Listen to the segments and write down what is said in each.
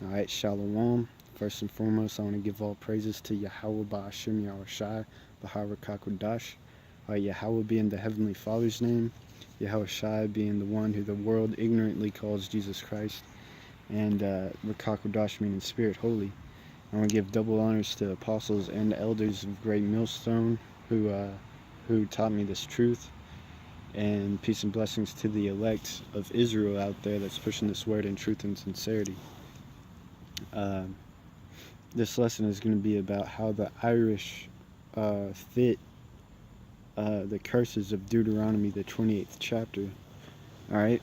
Alright, Shalom. First and foremost, I want to give all praises to Yahweh Ba'ashim Yahushai, Baharakakudash. Yahweh being the Heavenly Father's name, Yahushai being the one who the world ignorantly calls Jesus Christ, and Rakakudash meaning Spirit Holy. I want to give double honors to the apostles and the elders of Great Millstone who taught me this truth, and peace and blessings to the elect of Israel out there that's pushing this word in truth and sincerity. This lesson is going to be about how the Irish fit the curses of Deuteronomy, the 28th chapter. Alright?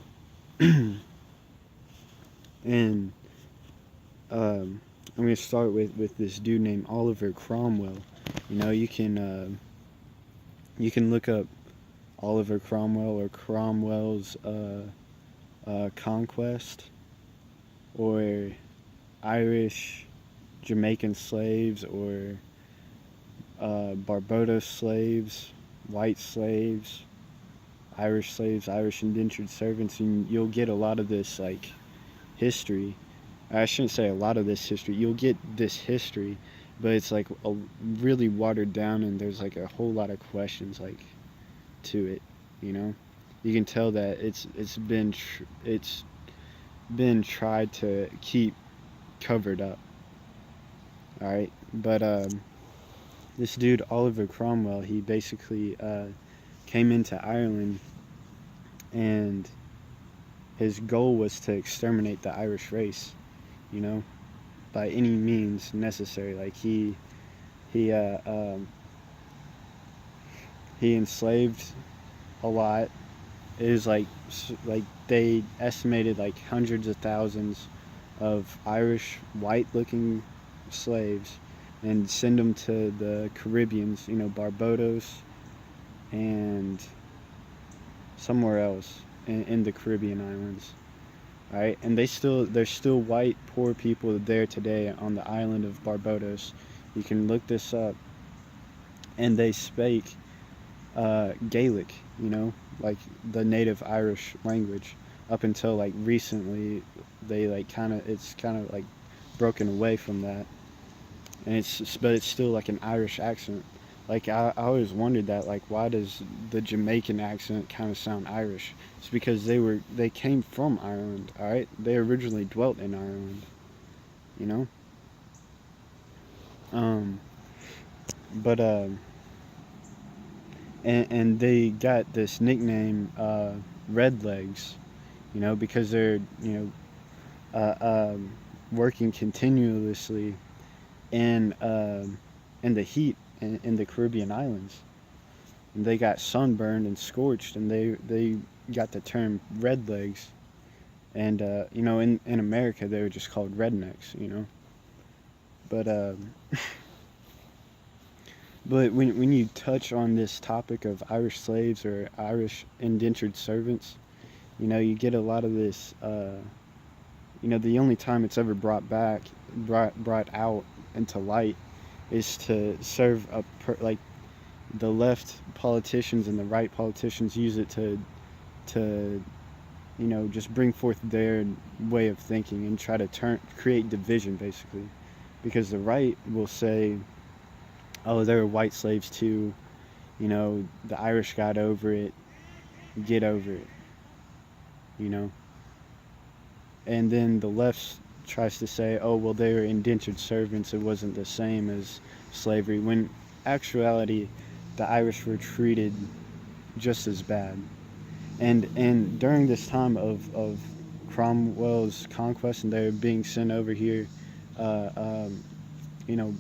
And I'm going to start with this dude named Oliver Cromwell. You can look up Oliver Cromwell or Cromwell's Conquest, or Irish Jamaican slaves, or Barbados slaves, white slaves, Irish indentured servants, and you'll get a lot of this history. I shouldn't say a lot of this history. You'll get this history, but it's really watered down, and there's a whole lot of questions to it. You can tell that it's been tried to keep covered up. All right, but this dude Oliver Cromwell, he basically came into Ireland, and his goal was to exterminate the Irish race, by any means necessary. He enslaved a lot. It was they estimated hundreds of thousands of Irish white-looking slaves, and send them to the Caribbeans, Barbados and somewhere else in the Caribbean islands. All right, and there's still white poor people there today on the island of Barbados. You can look this up, and they spake Gaelic, like the native Irish language. Up until recently, they it's kind of broken away from that, and but it's still an Irish accent. I always wondered that, why does the Jamaican accent kind of sound Irish? It's because they came from Ireland. All right, they originally dwelt in Ireland. You know, um, but and they got this nickname, Red Legs, because they're working continuously in in the heat in the Caribbean islands. And they got sunburned and scorched, and they got the term red legs. And in America they were just called rednecks. But but when you touch on this topic of Irish slaves or Irish indentured servants, you get a lot of this. The only time it's ever brought out into light is to serve the left politicians and the right politicians use it to just bring forth their way of thinking and try to create division, basically, because the right will say, oh, there were white slaves too, the Irish got over it, get over it, you know and then the left tries to say, oh, well, they were indentured servants, it wasn't the same as slavery, when actuality the Irish were treated just as bad. And during this time of Cromwell's conquest, and they're being sent over here, uh, um, you know,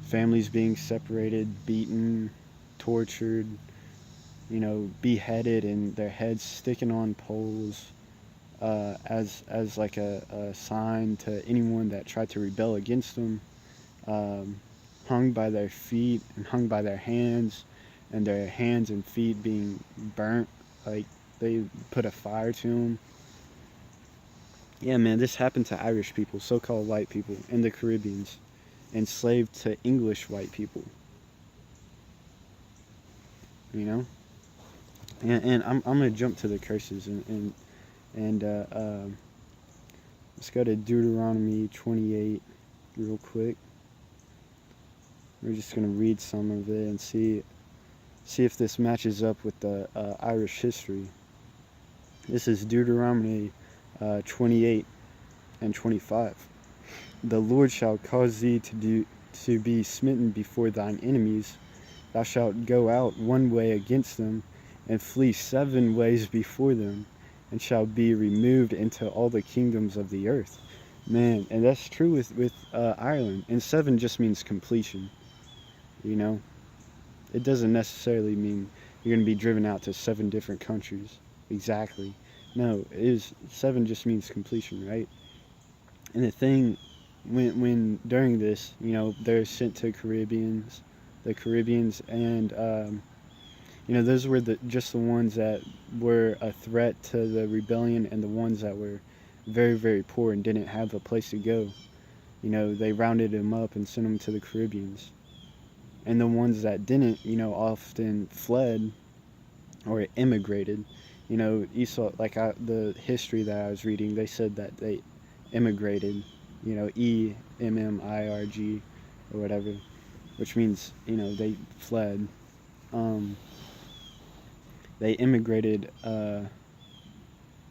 families being separated, beaten, tortured, beheaded, and their heads sticking on poles, as a sign to anyone that tried to rebel against them, hung by their feet and hung by their hands, and their hands and feet being burnt, like they put a fire to them. Yeah, man, this happened to Irish people, so-called white people in the Caribbeans, enslaved to English white people. You know, and I'm gonna jump to the curses, and Let's go to Deuteronomy 28 real quick. We're just going to read some of it and see if this matches up with the Irish history. This is Deuteronomy 28 and 25. The Lord shall cause thee to be smitten before thine enemies. Thou shalt go out one way against them, and flee 7 ways before them, and shall be removed into all the kingdoms of the earth. Man, and that's true with Ireland. And 7 just means completion. You know, it doesn't necessarily mean you're going to be driven out to 7 different countries. Exactly. No, 7 just means completion, right? And the thing, when during this, they're sent to the Caribbeans, and those were just the ones that were a threat to the rebellion, and the ones that were very, very poor and didn't have a place to go. They rounded them up and sent them to the Caribbeans. And the ones that didn't, often fled or immigrated. You saw, the history that I was reading, they said that they immigrated, EMMIRG or whatever, which means, they fled. They immigrated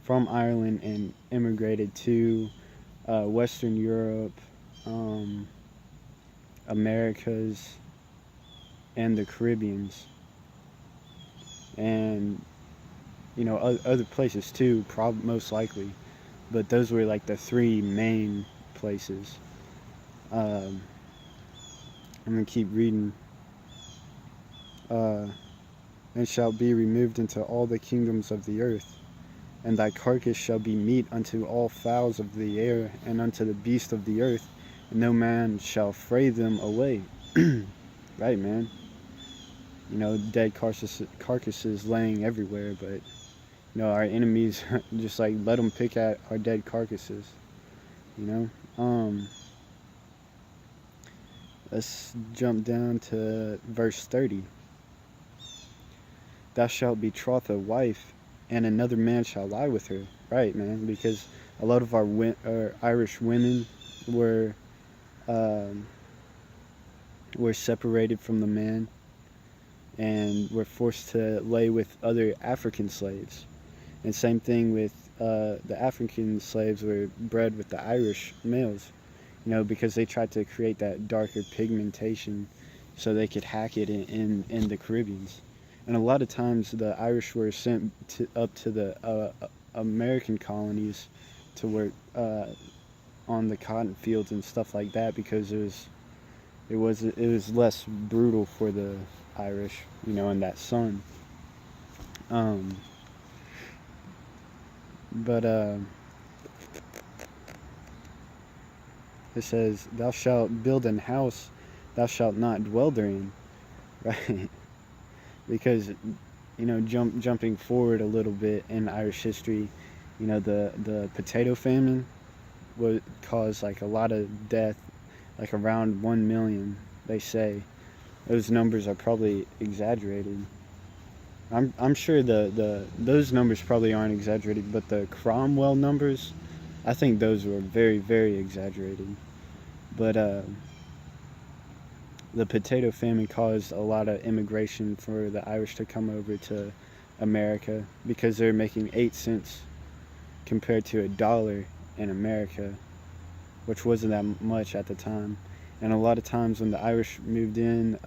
from Ireland and immigrated to Western Europe, Americas, and the Caribbeans, and other places too, most likely, but those were like the 3 main places. I'm gonna keep reading. And shall be removed into all the kingdoms of the earth, and thy carcass shall be meat unto all fowls of the air, and unto the beasts of the earth, and no man shall fray them away. Right, man. Dead carcasses laying everywhere, but our enemies just let them pick at our dead carcasses. Let's jump down to verse 30. Thou shalt betroth a wife, and another man shall lie with her. Right, man, because a lot of our Irish women were separated from the man, and were forced to lay with other African slaves. And same thing with the African slaves were bred with the Irish males, because they tried to create that darker pigmentation so they could hack it in the Caribbeans. And a lot of times the Irish were sent up to the American colonies to work on the cotton fields and stuff like that, because it was less brutal for the Irish, in that sun. But it says, thou shalt build an house, thou shalt not dwell therein. Right? Because, jumping forward a little bit in Irish history, the potato famine would cause a lot of death, around 1 million, they say. Those numbers are probably exaggerated. I'm sure those numbers probably aren't exaggerated, but the Cromwell numbers, I think those were very, very exaggerated. But the potato famine caused a lot of immigration for the Irish to come over to America, because they're making 8 cents compared to $1 in America, which wasn't that much at the time. And a lot of times when the Irish moved in,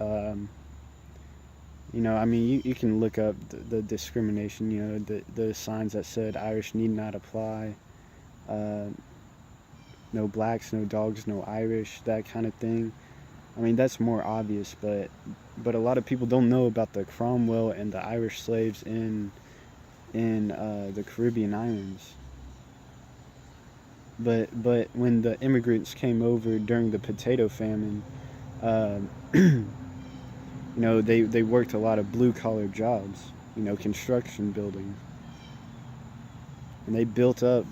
you can look up the discrimination, the signs that said Irish need not apply, no blacks, no dogs, no Irish, that kind of thing. That's more obvious, but a lot of people don't know about the Cromwell and the Irish slaves in the Caribbean islands. But when the immigrants came over during the potato famine, they worked a lot of blue-collar jobs, construction building. And they built up,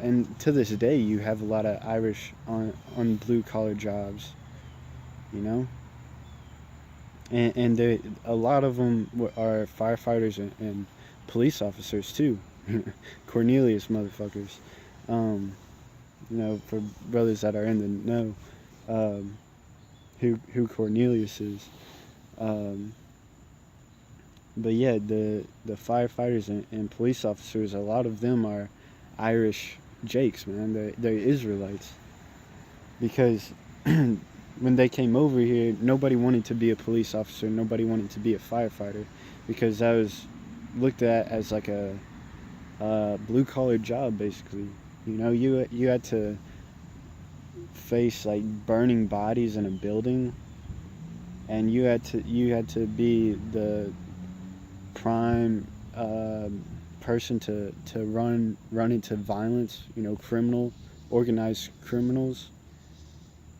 and to this day you have a lot of Irish on blue-collar jobs, And a lot of them are firefighters and police officers too. Cornelius motherfuckers. for brothers that are in the know, who Cornelius is. Um, but yeah, the firefighters and police officers, a lot of them are Irish Jakes, man. They're Israelites, because when they came over here, nobody wanted to be a police officer, nobody wanted to be a firefighter, because that was looked at as like a blue collar job, basically. You had to face like burning bodies in a building, and you had to be the prime person to run into violence, organized criminals,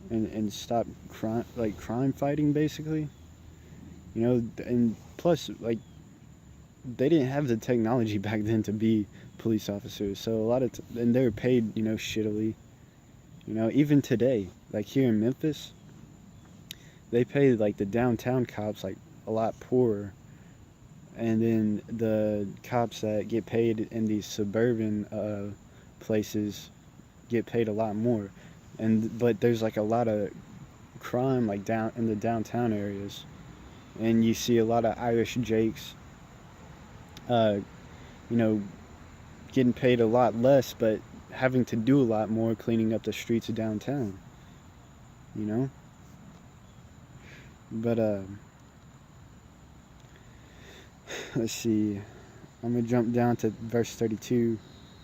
and stop crime fighting, basically. And plus, like, they didn't have the technology back then to be police officers, so a lot of and they were paid, shittily. Even today, like here in Memphis, they pay like the downtown cops like a lot poorer, and then the cops that get paid in these suburban places get paid a lot more. But there's like a lot of crime like down in the downtown areas, and you see a lot of Irish Jakes, uh, you know, getting paid a lot less, but having to do a lot more cleaning up the streets of downtown. You know, but let's see. I'm gonna jump down to verse 32.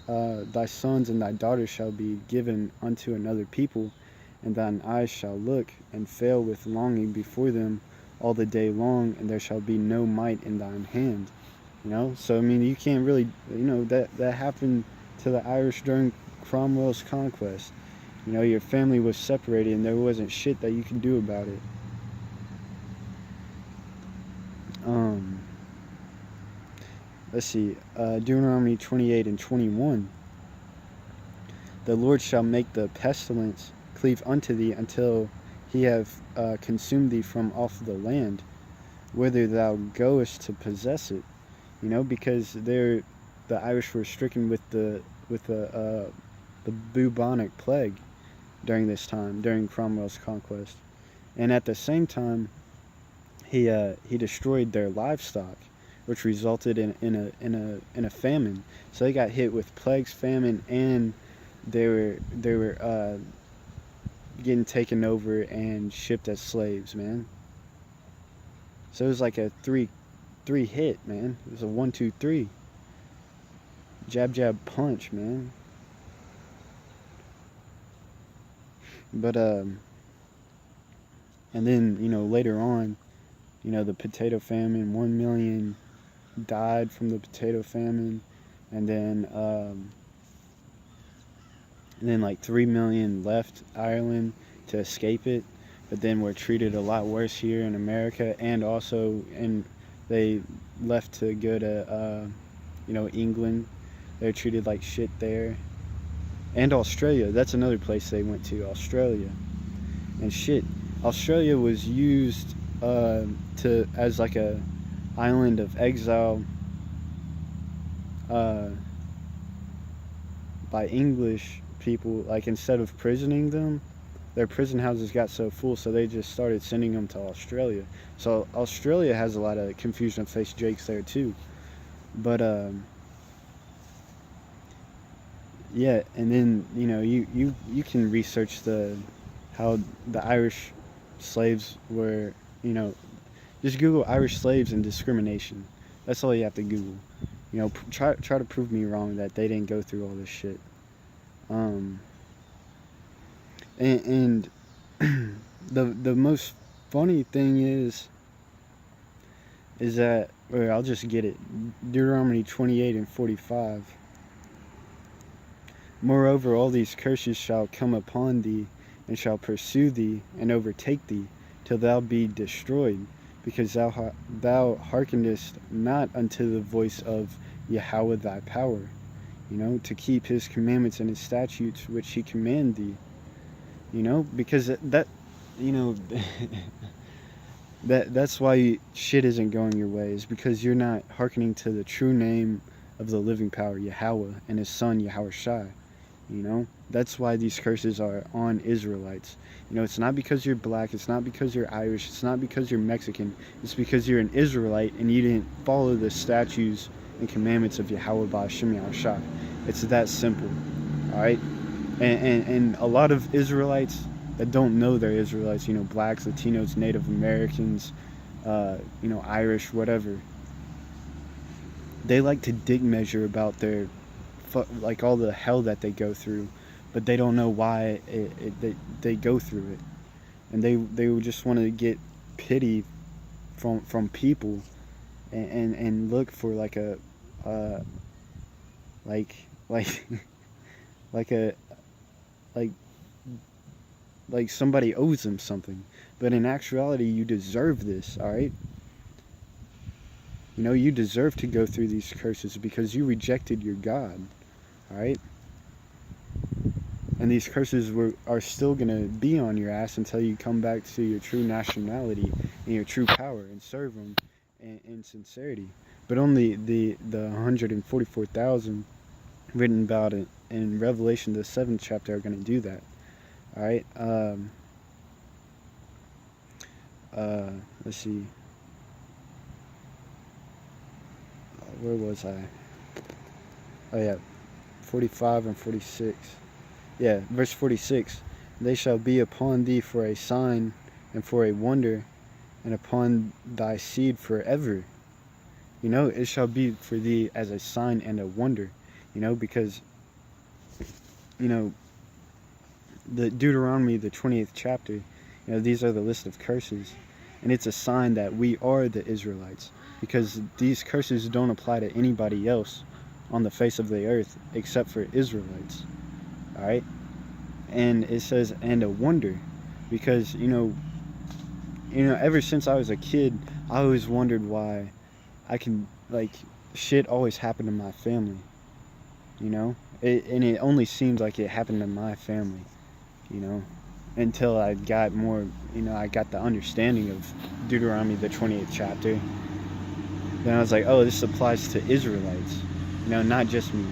Thy sons and thy daughters shall be given unto another people, and thine eyes shall look and fail with longing before them all the day long, and there shall be no might in thine hand. So I mean, you can't really, that happened to the Irish during Cromwell's conquest. Your family was separated, and there wasn't shit that you could do about it. Let's see, Deuteronomy 28 and 21. The Lord shall make the pestilence cleave unto thee until he have consumed thee from off the land, whither thou goest to possess it. Because the Irish were stricken with the bubonic plague during this time, during Cromwell's conquest, and at the same time, he destroyed their livestock, which resulted in a famine. So they got hit with plagues, famine, and they were getting taken over and shipped as slaves, man. So it was like a three hit, man. It was a 1-2-3. Jab jab punch, man. But and then later on, the potato famine. 1 million died from the potato famine, and then like 3 million left Ireland to escape it, but then were treated a lot worse here in America, and also they left to go to England. They're treated like shit there, and Australia. That's another place they went to, Australia. And shit, Australia was used as like a island of exile by English people. Like, instead of prisoning them, their prison houses got so full, so they just started sending them to Australia. So Australia has a lot of confusion of face Jakes there too. But yeah, and then you can research how the Irish slaves were. Just Google Irish slaves and discrimination. That's all you have to Google. Try to prove me wrong that they didn't go through all this shit. And the most funny thing is that, or I'll just get it. Deuteronomy 28 and 45. Moreover, all these curses shall come upon thee, and shall pursue thee, and overtake thee, till thou be destroyed, because thou hearkenest not unto the voice of Yahweh thy power, to keep his commandments and his statutes which he command thee. Because that's why shit isn't going your way, is because you're not hearkening to the true name of the living power, Yahweh, and his son, Yahweh Shai. You know, that's why these curses are on Israelites. You know, it's not because you're black, it's not because you're Irish, it's not because you're Mexican, it's because you're an Israelite and you didn't follow the statutes and commandments of Yahweh Ba'ashem Yahushua. It's that simple. Alright? And a lot of Israelites that don't know they're Israelites, you know, blacks, Latinos, Native Americans, you know, Irish, whatever, they like to dig measure about their, like, all the hell that they go through, but they don't know why they go through it, and they would just want to get pity from people, and look for like a like like like a like like somebody owes them something, but in actuality you deserve this. All right, you know, you deserve to go through these curses because you rejected your God. All right, and these curses are still going to be on your ass until you come back to your true nationality and your true power and serve them in sincerity. But only the 144,000 written about it in Revelation, the 7th chapter, are going to do that. All right. Let's see. Where was I? Oh yeah, 45 and 46. Yeah, verse 46. They shall be upon thee for a sign and for a wonder, and upon thy seed forever. You know, it shall be for thee as a sign and a wonder. You know, because, you know, the Deuteronomy, the 20th chapter, you know, these are the list of curses. And it's a sign that we are the Israelites. Because these curses don't apply to anybody else on the face of the earth except for Israelites. Alright? And it says, and a wonder. Because, you know, ever since I was a kid, I always wondered why I can, like, shit always happened to my family. You know? And it only seems like it happened to my family. You know? Until I got more, you know, I got the understanding of Deuteronomy, the 20th chapter. Then I was like, oh, this applies to Israelites. You know, not just me.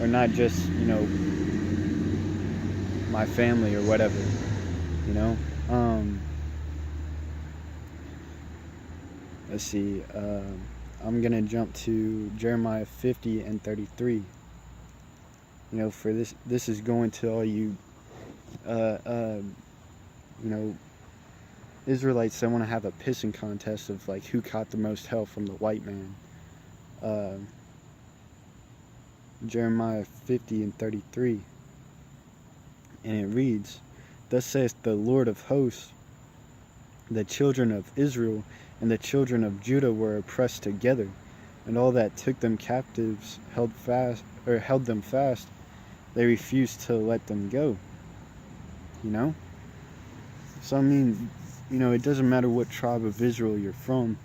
Or not just, you know, my family or whatever. You know? Let's see. I'm going to jump to Jeremiah 50 and 33. You know, for this is going to all you, you know, Israelites that want to have a pissing contest of like who caught the most hell from the white man. Jeremiah 50 and 33, and it reads, thus saith the Lord of hosts, the children of Israel and the children of Judah were oppressed together, and all that took them captives held them fast, they refused to let them go. You know? So I mean, you know, it doesn't matter what tribe of Israel you're from,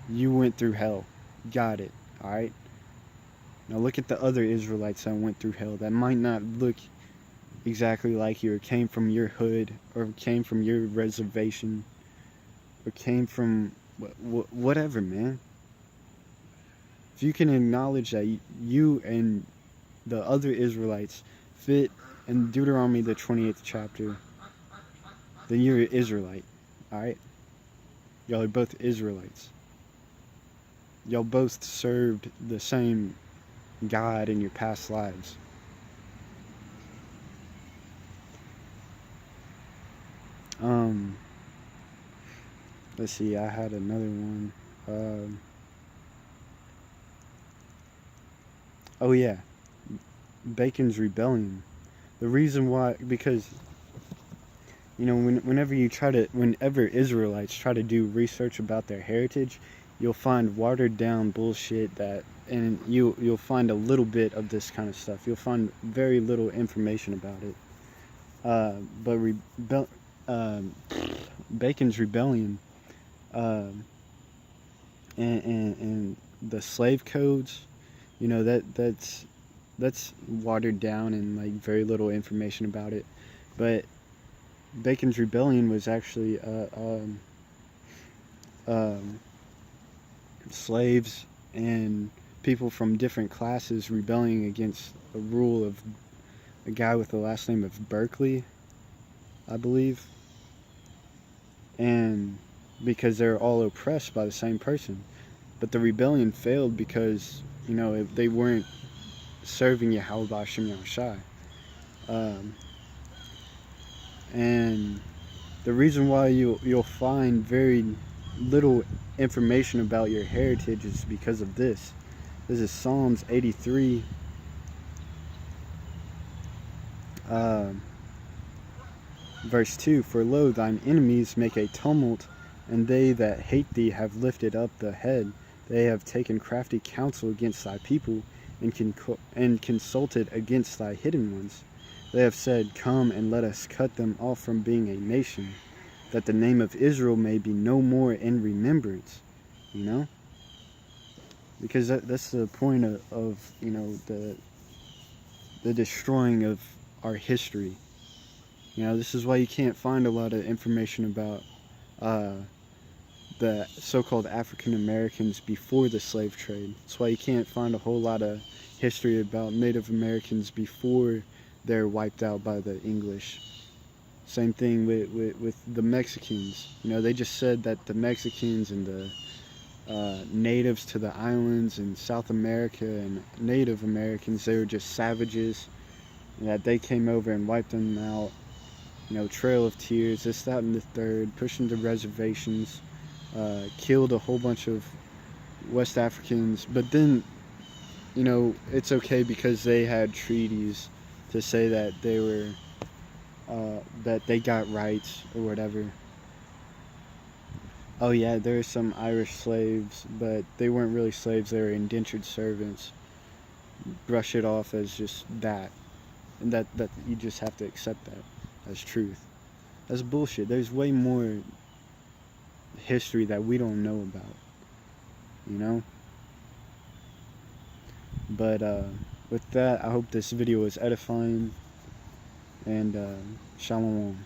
you went through hell. Got it. Alright? Now look at the other Israelites that went through hell that might not look exactly like you, or came from your hood, or came from your reservation, or came from whatever, man. If you can acknowledge that you and the other Israelites fit in Deuteronomy the 20th chapter, then you're an Israelite. Alright? Y'all are both Israelites. Y'all both served the same God in your past lives. Let's see, I had another one. Oh yeah, Bacon's rebellion. The reason why, because, you know, whenever Israelites try to do research about their heritage, you'll find watered down bullshit and you'll find a little bit of this kind of stuff. You'll find very little information about it. But Bacon's rebellion, and the slave codes, you know, that's watered down and like very little information about it. But Bacon's rebellion was actually slaves and people from different classes rebelling against the rule of a guy with the last name of Berkeley, I believe. And because they're all oppressed by the same person. But the rebellion failed because, they weren't serving Yahweh B'Shem Yahushai. And the reason why you'll find very little information about your heritage is because of this. This is Psalms 83. Verse 2, For lo, thine enemies make a tumult, and they that hate thee have lifted up the head. They have taken crafty counsel against thy people, and consulted against thy hidden ones. They have said, Come and let us cut them off from being a nation, that the name of Israel may be no more in remembrance. Because that's the point of the destroying of our history. This is why you can't find a lot of information about the so-called African Americans before the slave trade. That's why you can't find a whole lot of history about Native Americans before they're wiped out by the English. Same thing with the Mexicans. They just said that the Mexicans and the natives to the islands in South America and Native Americans, they were just savages, and that they came over and wiped them out. Trail of Tears, this, that, and the third, pushing the reservations, killed a whole bunch of West Africans. But then, it's okay because they had treaties to say that they were, that they got rights or whatever. Oh yeah, there were some Irish slaves, but they weren't really slaves, they were indentured servants. Brush it off as just that. And that you just have to accept that as truth. That's bullshit. There's way more history that we don't know about, But with that, I hope this video was edifying, and shalom.